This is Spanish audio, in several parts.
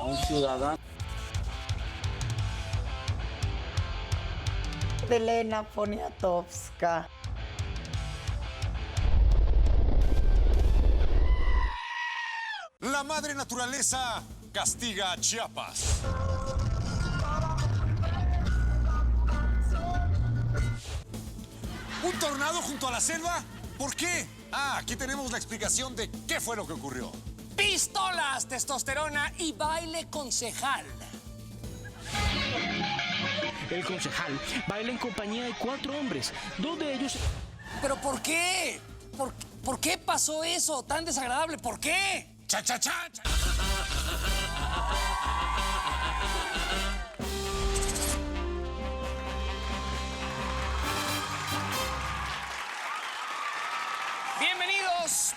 un ciudadano. Elena Poniatowska. La madre naturaleza castiga a Chiapas. ¿Un tornado junto a la selva? ¿Por qué? Aquí tenemos la explicación de qué fue lo que ocurrió. Pistolas, testosterona y baile concejal. El concejal baila en compañía de 4 hombres, 2 de ellos... ¿Pero por qué? ¿Por qué pasó eso tan desagradable? ¿Por qué? ¡Cha, cha, cha! cha.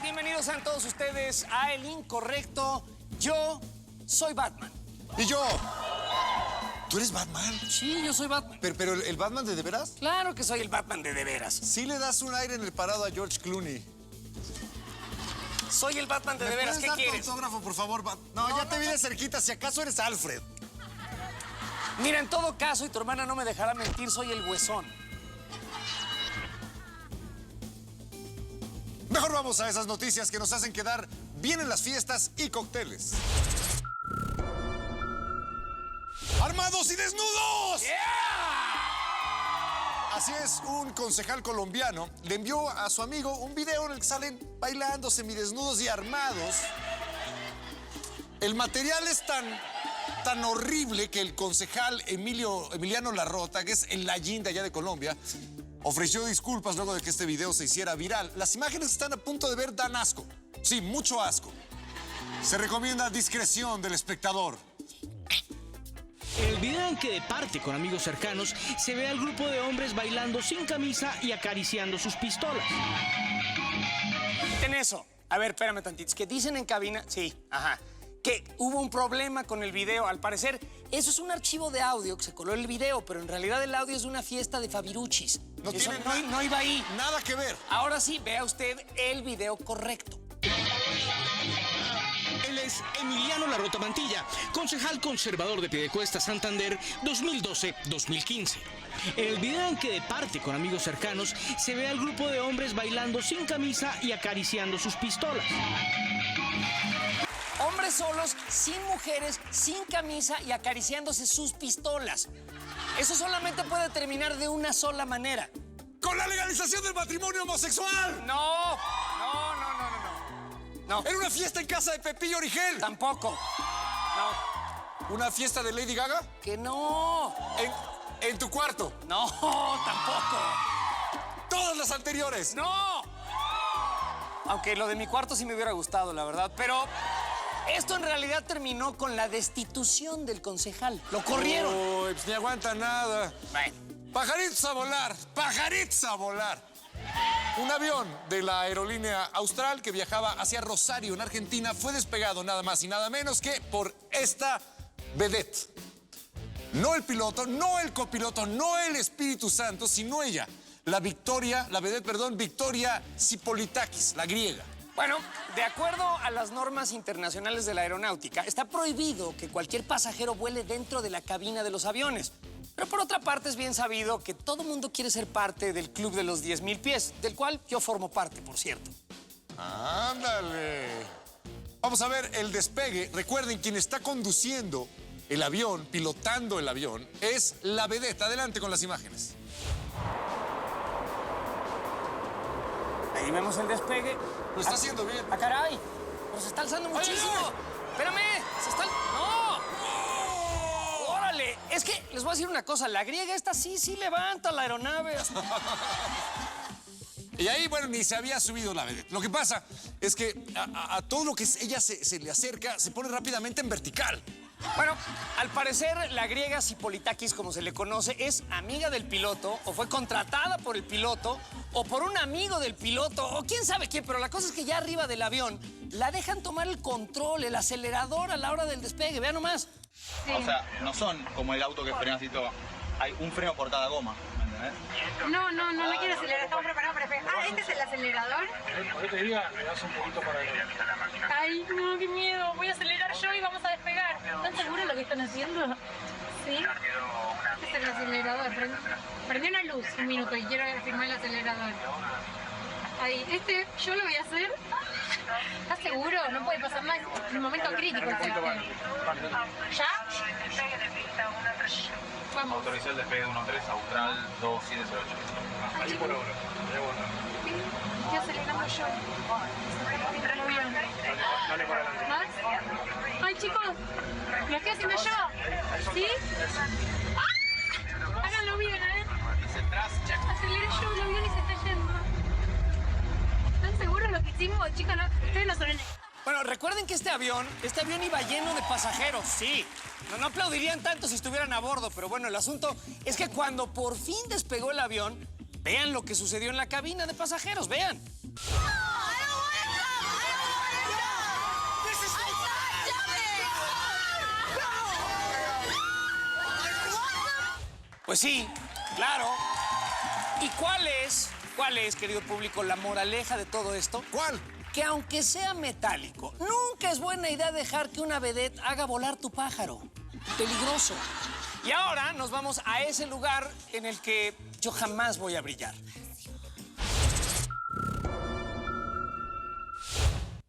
Bienvenidos sean todos ustedes a El Incorrecto. Yo soy Batman. ¿Y yo? ¿Tú eres Batman? Sí, yo soy Batman. ¿Pero el Batman de veras? Claro que soy el Batman de veras. Sí le das un aire en el parado a George Clooney. Soy el Batman de veras. ¿Qué quieres? ¿Me puedes dar tu autógrafo, por favor? No, ya te vi de cerquita. Si acaso eres Alfred. Mira, en todo caso, y tu hermana no me dejará mentir, soy el Huesón. Mejor vamos a esas noticias que nos hacen quedar bien en las fiestas y cócteles. ¡Armados y desnudos! ¡Yeah! Así es, un concejal colombiano le envió a su amigo un video en el que salen bailando semidesnudos y armados. El material es tan horrible que el concejal Emiliano Larrota, que es el Lallín de allá de Colombia, ofreció disculpas luego de que este video se hiciera viral. Las imágenes que están a punto de ver dan asco. Sí, mucho asco. Se recomienda discreción del espectador. El video en que de parte con amigos cercanos se ve al grupo de hombres bailando sin camisa y acariciando sus pistolas. En eso. A ver, espérame tantito. Es que dicen en cabina... Sí, ajá. Que hubo un problema con el video. Al parecer, eso es un archivo de audio que se coló en el video, pero en realidad el audio es de una fiesta de Fabiruchis. No Eso tiene no iba ahí. Nada que ver. Ahora sí, vea usted el video correcto. Él es Emiliano Larrota Mantilla, concejal conservador de Piedecuesta, Santander, 2012-2015. En el video en que de parte con amigos cercanos se ve al grupo de hombres bailando sin camisa y acariciando sus pistolas. Hombres solos, sin mujeres, sin camisa y acariciándose sus pistolas. Eso solamente puede terminar de una sola manera. ¡Con la legalización del matrimonio homosexual! No. Era una fiesta en casa de Pepillo Origel. Tampoco. No. ¿Una fiesta de Lady Gaga? Que no. En tu cuarto. No, tampoco. Todas las anteriores. No. Aunque lo de mi cuarto sí me hubiera gustado, la verdad. Pero esto en realidad terminó con la destitución del concejal. Lo corrieron. Uy, pues ni aguanta nada. Bueno. Pajaritos a volar, pajaritos a volar. Un avión de la aerolínea Austral que viajaba hacia Rosario, en Argentina, fue despegado nada más y nada menos que por esta vedette. No el piloto, no el copiloto, no el Espíritu Santo, sino ella. Victoria Zipolitakis, la griega. Bueno, de acuerdo a las normas internacionales de la aeronáutica, está prohibido que cualquier pasajero vuele dentro de la cabina de los aviones. Pero por otra parte es bien sabido que todo mundo quiere ser parte del club de los 10,000 pies, del cual yo formo parte, por cierto. ¡Ándale! Vamos a ver el despegue. Recuerden, quien está conduciendo el avión, pilotando el avión, es la vedette. Adelante con las imágenes. Ahí vemos el despegue. Lo está haciendo bien. ¡Ah, caray! Pero se está alzando muchísimo. ¡Ay! Espérame, se está... ¡No! ¡Órale! Es que les voy a decir una cosa. La griega esta sí levanta la aeronave. Y ahí, bueno, ni se había subido la vedette. Lo que pasa es que a todo lo que ella se le acerca, se pone rápidamente en vertical. Bueno, al parecer la griega Zipolitakis, como se le conoce, es amiga del piloto, o fue contratada por el piloto, o por un amigo del piloto, o quién sabe quién, pero la cosa es que ya arriba del avión la dejan tomar el control, el acelerador a la hora del despegue, vean nomás. Sí. O sea, no son como el auto que frena así todo. Hay un freno por cada goma, ¿me entendés? No quiero acelerar, estamos preparados para despegar. Ah, ¿este es el acelerador? Yo te diría, me das un poquito para el... Ay, no, qué miedo. Voy a acelerar yo y vamos a despegar. ¿Están seguros lo que están haciendo? Sí. Este es el acelerador. Prendí una luz un minuto y quiero firmar el acelerador. Ahí, yo lo voy a hacer. ¿Estás seguro? No puede pasar más. En un momento crítico. ¿Ya? Vamos. Autorizó el despegue de 13 Austral 2708. Ahí por ahora. Estoy acelerando yo. ¿Más? Ay, chicos, lo estoy haciendo yo. ¿Sí? ¡Ah! Háganlo bien, ¿eh? Aceleré yo, el avión y se está yendo. ¿Están seguros lo que hicimos, chicos? No, ustedes no son el... Bueno, recuerden que este avión iba lleno de pasajeros, sí. No aplaudirían tanto si estuvieran a bordo, pero bueno, el asunto es que cuando por fin despegó el avión, vean lo que sucedió en la cabina de pasajeros, vean. Pues sí, claro. ¿Y cuál es, querido público, la moraleja de todo esto? ¿Cuál? Que aunque sea metálico, nunca es buena idea dejar que una vedette haga volar tu pájaro. Peligroso. Y ahora nos vamos a ese lugar en el que yo jamás voy a brillar.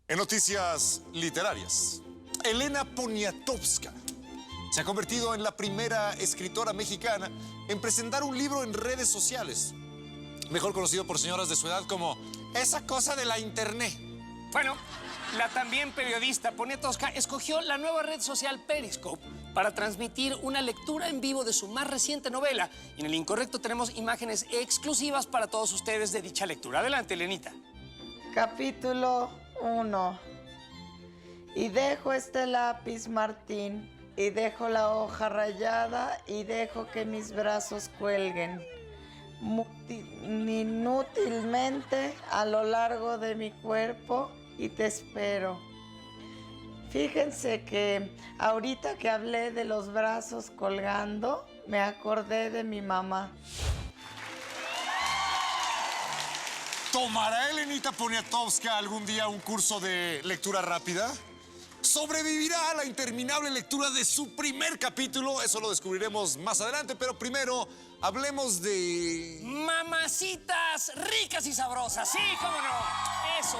En noticias literarias, Elena Poniatowska se ha convertido en la primera escritora mexicana en presentar un libro en redes sociales, mejor conocido por señoras de su edad como esa cosa de la internet. Bueno, la también periodista Poniatowska escogió la nueva red social Periscope para transmitir una lectura en vivo de su más reciente novela. Y en El Incorrecto tenemos imágenes exclusivas para todos ustedes de dicha lectura. Adelante, Elenita. Capítulo 1. Y dejo este lápiz, Martín, y dejo la hoja rayada, y dejo que mis brazos cuelguen inútilmente a lo largo de mi cuerpo, y te espero. Fíjense que ahorita que hablé de los brazos colgando, me acordé de mi mamá. ¿Tomará Elenita Poniatowska algún día un curso de lectura rápida? ¿Sobrevivirá a la interminable lectura de su primer capítulo? Eso lo descubriremos más adelante, pero primero hablemos de... Mamacitas ricas y sabrosas, sí, cómo no, eso.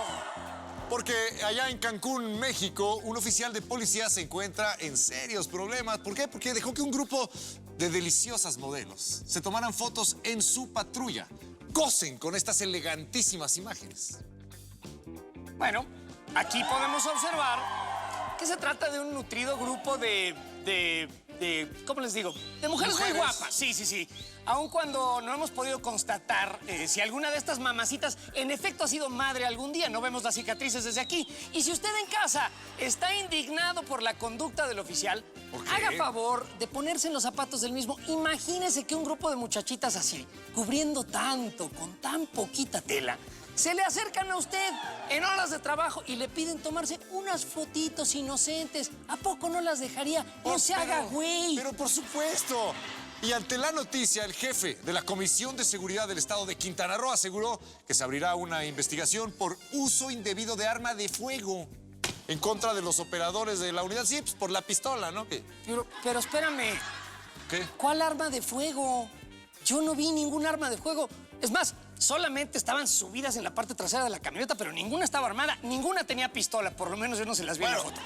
Porque allá en Cancún, México, un oficial de policía se encuentra en serios problemas. ¿Por qué? Porque dejó que un grupo de deliciosas modelos se tomaran fotos en su patrulla. Gocen con estas elegantísimas imágenes. Bueno, aquí podemos observar que se trata de un nutrido grupo de ¿cómo les digo? De mujeres muy guapas. Sí. Aun cuando no hemos podido constatar si alguna de estas mamacitas en efecto ha sido madre algún día, no vemos las cicatrices desde aquí. Y si usted en casa está indignado por la conducta del oficial, haga favor de ponerse en los zapatos del mismo. Imagínese que un grupo de muchachitas así, cubriendo tanto, con tan poquita tela, se le acercan a usted en horas de trabajo y le piden tomarse unas fotitos inocentes. ¿A poco no las dejaría? No se haga güey. Pero por supuesto. Y ante la noticia, el jefe de la Comisión de Seguridad del Estado de Quintana Roo aseguró que se abrirá una investigación por uso indebido de arma de fuego en contra de los operadores de la unidad. Sí, pues por la pistola, ¿no? Pero espérame. ¿Qué? ¿Cuál arma de fuego? Yo no vi ningún arma de fuego. Es más, solamente estaban subidas en la parte trasera de la camioneta, pero ninguna estaba armada, ninguna tenía pistola. Por lo menos yo no se las vi en la foto.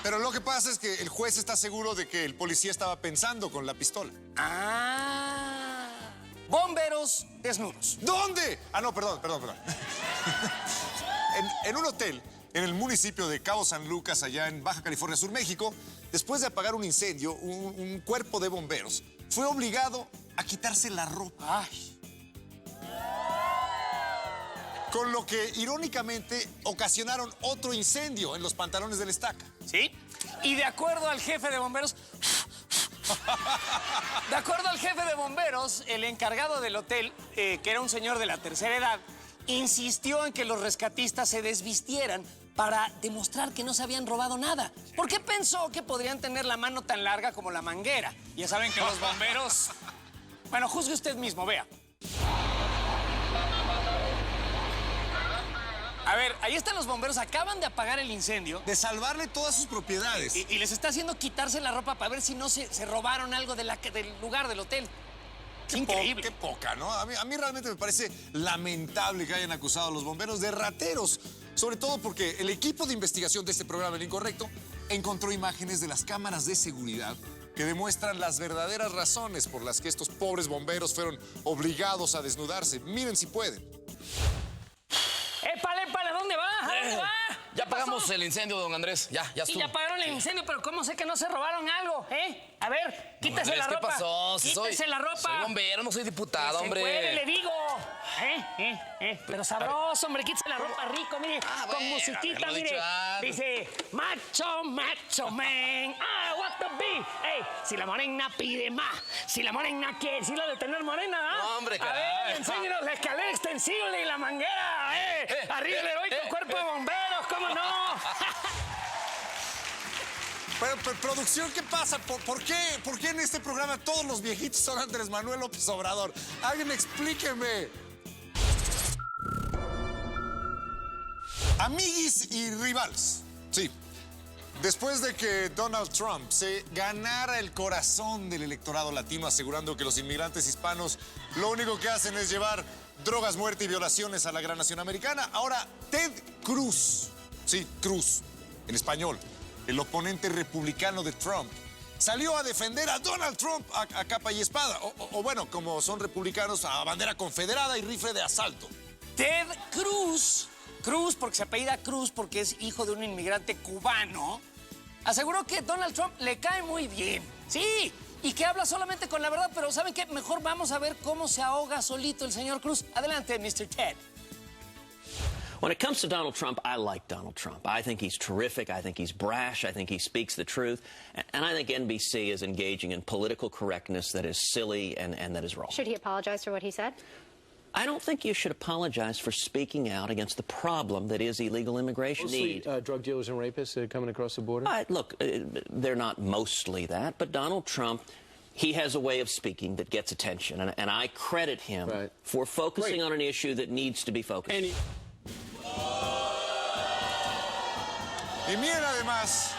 Pero lo que pasa es que el juez está seguro de que el policía estaba pensando con la pistola. Ah. Bomberos desnudos. ¿Dónde? Ah, no, perdón. en un hotel en el municipio de Cabo San Lucas, allá en Baja California Sur, México, después de apagar un incendio, un cuerpo de bomberos fue obligado a quitarse la ropa. Ay. Con lo que, irónicamente, ocasionaron otro incendio en los pantalones del estaca. ¿Sí? Y de acuerdo al jefe de bomberos... el encargado del hotel, que era un señor de la tercera edad, insistió en que los rescatistas se desvistieran para demostrar que no se habían robado nada. Porque pensó que podrían tener la mano tan larga como la manguera. Ya saben que los bomberos... Bueno, juzgue usted mismo, vea. A ver, ahí están los bomberos, acaban de apagar el incendio. De salvarle todas sus propiedades. Y les está haciendo quitarse la ropa para ver si no se robaron algo del lugar del hotel. Increíble. Qué poca, ¿no? A mí realmente me parece lamentable que hayan acusado a los bomberos de rateros. Sobre todo porque el equipo de investigación de este programa, El Incorrecto, encontró imágenes de las cámaras de seguridad que demuestran las verdaderas razones por las que estos pobres bomberos fueron obligados a desnudarse. Miren si pueden. ¡Épale, épale! ¿Dónde va? ¿A dónde va? Ya apagamos el incendio, don Andrés. Ya Sí, estuvo. ya apagaron el incendio, pero ¿cómo sé que no se robaron algo, eh? A ver, quítese Andrés, la ropa. ¿qué pasó? Si Quítese la ropa. Soy bombero, no soy diputado, Se hombre. puede, le digo. Pero sabroso, hombre, quítese la ropa rico, mire. Con bueno, musiquita, haberlo mire. dicho antes. Dice, macho, macho, man. I want to be. Ey, si la morena pide más, si la morena quiere decirlo de tener morena, ¿ah? No, hombre, A caray. ver, enséñenos la escalera extensible y la manguera, Arriba el heroico cuerpo de bomberos, ¿cómo no? Pero, producción, ¿qué pasa? ¿Por qué en este programa todos los viejitos son Andrés Manuel López Obrador? Alguien explíqueme. Amiguis y rivales. Sí. Después de que Donald Trump se ganara el corazón del electorado latino asegurando que los inmigrantes hispanos lo único que hacen es llevar drogas, muerte y violaciones a la gran nación americana, ahora Ted Cruz, sí, Cruz, en español, el oponente republicano de Trump, salió a defender a Donald Trump a capa y espada, o bueno, como son republicanos, a bandera confederada y rifle de asalto. Ted Cruz, porque se apellida Cruz porque es hijo de un inmigrante cubano, aseguró que Donald Trump le cae muy bien. Sí, y que habla solamente con la verdad, pero ¿saben qué? Mejor vamos a ver cómo se ahoga solito el señor Cruz. Adelante, Mr. Ted. When it comes to Donald Trump, I like Donald Trump. I think he's terrific. I think he's brash. I think he speaks the truth. And I think NBC is engaging in political correctness that is silly and that is wrong. Should he apologize for what he said? I don't think you should apologize for speaking out against the problem that is illegal immigration. Mostly drug dealers and rapists that are coming across the border? Look, they're not mostly that, but Donald Trump, he has a way of speaking that gets attention, and I credit him for focusing on an issue that needs to be focused on. Y miren además,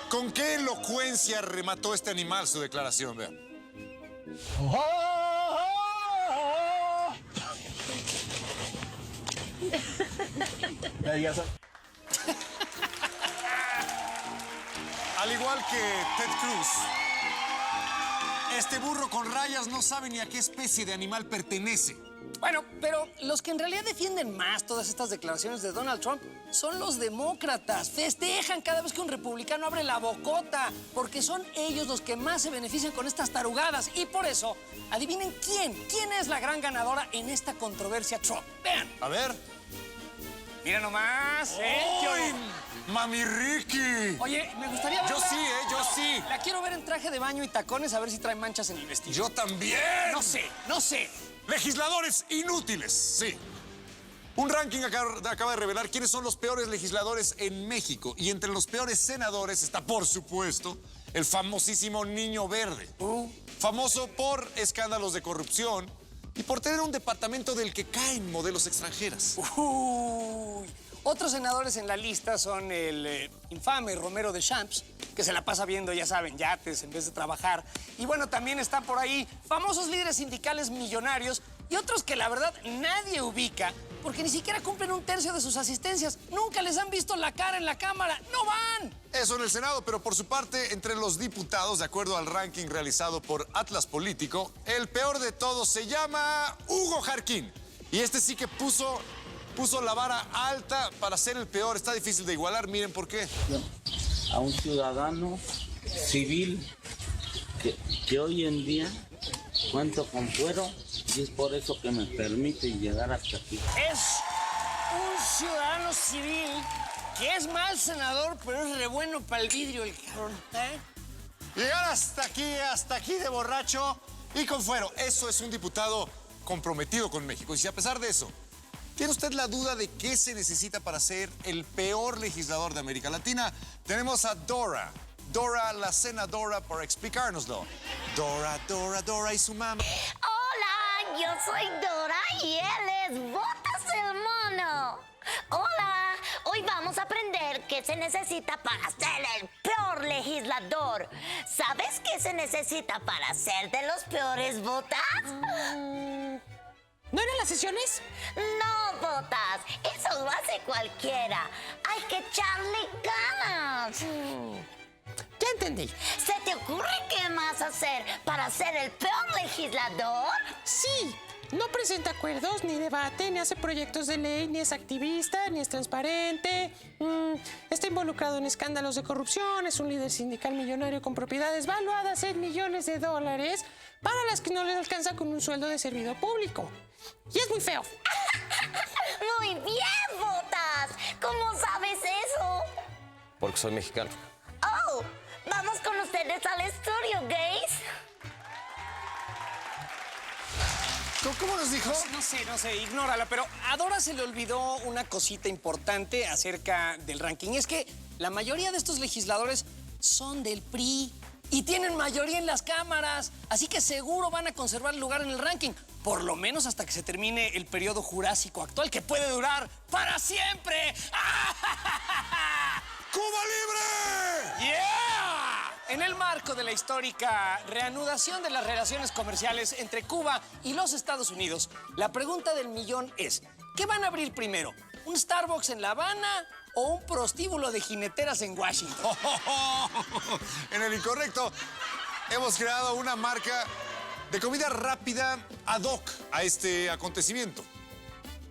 con qué elocuencia remató este animal su declaración, vean. Al igual que Ted Cruz, este burro con rayas no sabe ni a qué especie de animal pertenece. Bueno, pero los que en realidad defienden más todas estas declaraciones de Donald Trump son los demócratas. Festejan cada vez que un republicano abre la bocota, porque son ellos los que más se benefician con estas tarugadas. Y por eso, adivinen quién es la gran ganadora en esta controversia Trump. Vean. A ver. Mira nomás, ¡Ay, Mami Ricky! Oye, me gustaría verla. Yo sí, yo sí. La quiero ver en traje de baño y tacones a ver si trae manchas en el vestido. Yo también. No sé. Legisladores inútiles, sí. Un ranking acaba de revelar quiénes son los peores legisladores en México. Y entre los peores senadores está, por supuesto, el famosísimo Niño Verde. Famoso por escándalos de corrupción y por tener un departamento del que caen modelos extranjeras. Otros senadores en la lista son el infame Romero de Champs, que se la pasa viendo, ya saben, yates en vez de trabajar. Y bueno, también están por ahí famosos líderes sindicales millonarios y otros que la verdad nadie ubica porque ni siquiera cumplen un tercio de sus asistencias. Nunca les han visto la cara en la Cámara. ¡No van! Eso en el Senado, pero por su parte, entre los diputados, de acuerdo al ranking realizado por Atlas Político, el peor de todos se llama Hugo Jarquín. Y este sí que puso la vara alta para ser el peor. Está difícil de igualar, miren por qué. A un ciudadano civil que hoy en día cuento con fuero y es por eso que me permite llegar hasta aquí. Es un ciudadano civil que es mal senador, pero es re bueno para el vidrio el cabrón. Llegar hasta aquí de borracho y con fuero. Eso es un diputado comprometido con México. Y si a pesar de eso, ¿tiene usted la duda de qué se necesita para ser el peor legislador de América Latina? Tenemos a Dora, la senadora, para explicárnoslo. Dora y su mamá. Hola, yo soy Dora y él es Botas el Mono. Hola, hoy vamos a aprender qué se necesita para ser el peor legislador. ¿Sabes qué se necesita para ser de los peores botas? ¿No eran las sesiones? No, botas, eso lo hace cualquiera. Hay que echarle ganas. Ya entendí. ¿Se te ocurre qué más hacer para ser el peor legislador? Sí. No presenta acuerdos, ni debate, ni hace proyectos de ley, ni es activista, ni es transparente. Está involucrado en escándalos de corrupción, es un líder sindical millonario con propiedades valuadas en millones de dólares para las que no le alcanza con un sueldo de servidor público. Y es muy feo. Muy bien, botas. ¿Cómo sabes eso? Porque soy mexicano. Oh, vamos con ustedes al estudio, gays. ¿Cómo nos dijo? No sé, ignórala, pero a Dora se le olvidó una cosita importante acerca del ranking. Y es que la mayoría de estos legisladores son del PRI y tienen mayoría en las cámaras, así que seguro van a conservar el lugar en el ranking, por lo menos hasta que se termine el periodo jurásico actual, que puede durar para siempre. ¡Cuba libre! ¡Yeah! En el marco de la histórica reanudación de las relaciones comerciales entre Cuba y los Estados Unidos, la pregunta del millón es, ¿qué van a abrir primero? ¿Un Starbucks en La Habana o un prostíbulo de jineteras en Washington? En el incorrecto, hemos creado una marca de comida rápida ad hoc a este acontecimiento.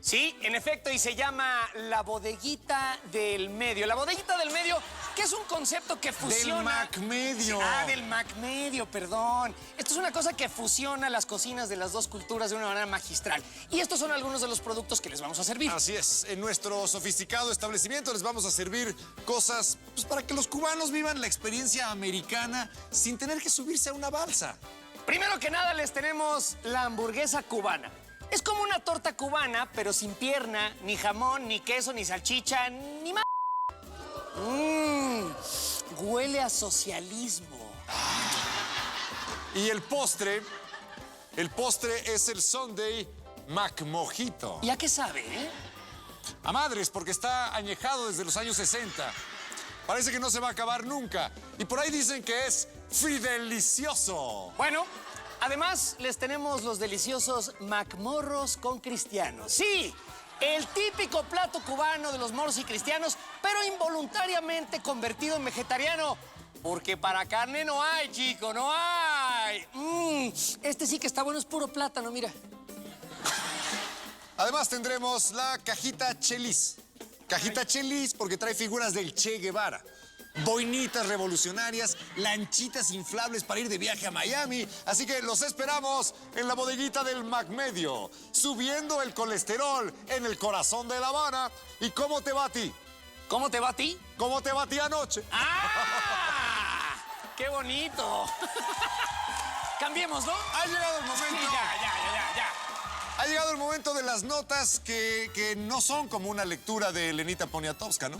Sí, en efecto, y se llama la bodeguita del medio. La bodeguita del medio, que es un concepto que fusiona... Del McMedio. Del McMedio, perdón. Esto es una cosa que fusiona las cocinas de las dos culturas de una manera magistral. Y estos son algunos de los productos que les vamos a servir. Así es. En nuestro sofisticado establecimiento les vamos a servir cosas pues, para que los cubanos vivan la experiencia americana sin tener que subirse a una balsa. Primero que nada, les tenemos la hamburguesa cubana. Es como una torta cubana, pero sin pierna, ni jamón, ni queso, ni salchicha, ni más. Huele a socialismo. Y el postre es el Sunday McMojito. ¿Y a qué sabe, A madres, porque está añejado desde los años 60. Parece que no se va a acabar nunca. Y por ahí dicen que es fidelicioso. Bueno, además les tenemos los deliciosos McMorros con cristianos. Sí, el típico plato cubano de los moros y cristianos, pero involuntariamente convertido en vegetariano. Porque para carne no hay, chico, no hay. Este sí que está bueno, es puro plátano, mira. Además tendremos la cajita Chelis. Cajita Chelis porque trae figuras del Che Guevara. Boinitas revolucionarias, lanchitas inflables para ir de viaje a Miami. Así que los esperamos en la bodeguita del McMedio, subiendo el colesterol en el corazón de La Habana. ¿Y cómo te va a ti? ¿Cómo te va a ti? ¿Cómo te va a ti anoche? ¡Ah! ¡Qué bonito! Cambiemos, ¿no? Ha llegado el momento. Sí, ya. Ha llegado el momento de las notas que no son como una lectura de Elenita Poniatowska, ¿no?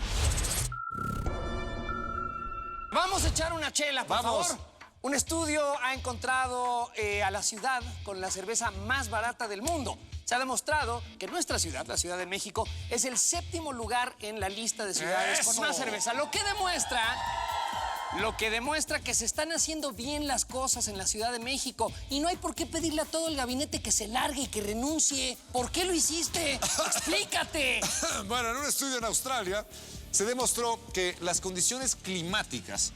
Vamos a echar una chela, por Vamos. favor. Un estudio ha encontrado a la ciudad con la cerveza más barata del mundo. Se ha demostrado que nuestra ciudad, la Ciudad de México, es el 7º lugar en la lista de ciudades con más cerveza. Lo que demuestra que se están haciendo bien las cosas en la Ciudad de México. Y no hay por qué pedirle a todo el gabinete que se largue y que renuncie. ¿Por qué lo hiciste? ¡Explícate! Bueno, en un estudio en Australia se demostró que las condiciones climáticas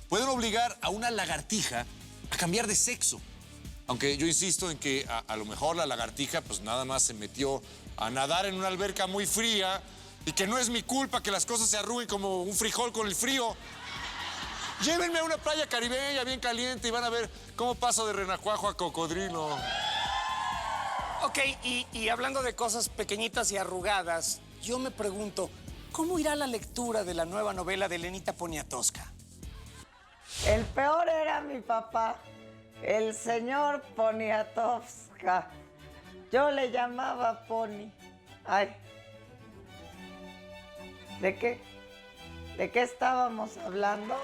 pueden obligar a una lagartija a cambiar de sexo. Aunque yo insisto en que a lo mejor la lagartija pues nada más se metió a nadar en una alberca muy fría y que no es mi culpa que las cosas se arruguen como un frijol con el frío. Llévenme a una playa caribeña bien caliente y van a ver cómo paso de renacuajo a cocodrilo. Ok, y hablando de cosas pequeñitas y arrugadas, yo me pregunto, ¿cómo irá la lectura de la nueva novela de Elenita Poniatowska? El peor era mi papá, el señor Poniatowska. Yo le llamaba Pony. Ay. ¿De qué? ¿De qué estábamos hablando?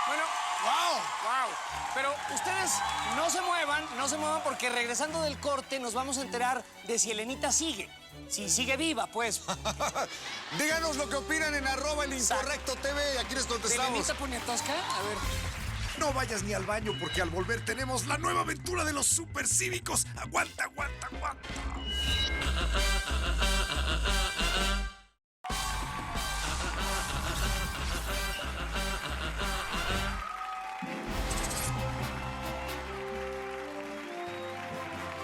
Bueno, ¡Wow! Wow. Pero ustedes no se muevan porque regresando del corte nos vamos a enterar de si Elenita sigue. Si sigue viva, pues. Díganos lo que opinan en @elincorrecto.tv y aquí les contestamos. ¿Elenita Poniatowska? A ver. No vayas ni al baño porque al volver tenemos la nueva aventura de los supercívicos. Aguanta, aguanta, aguanta.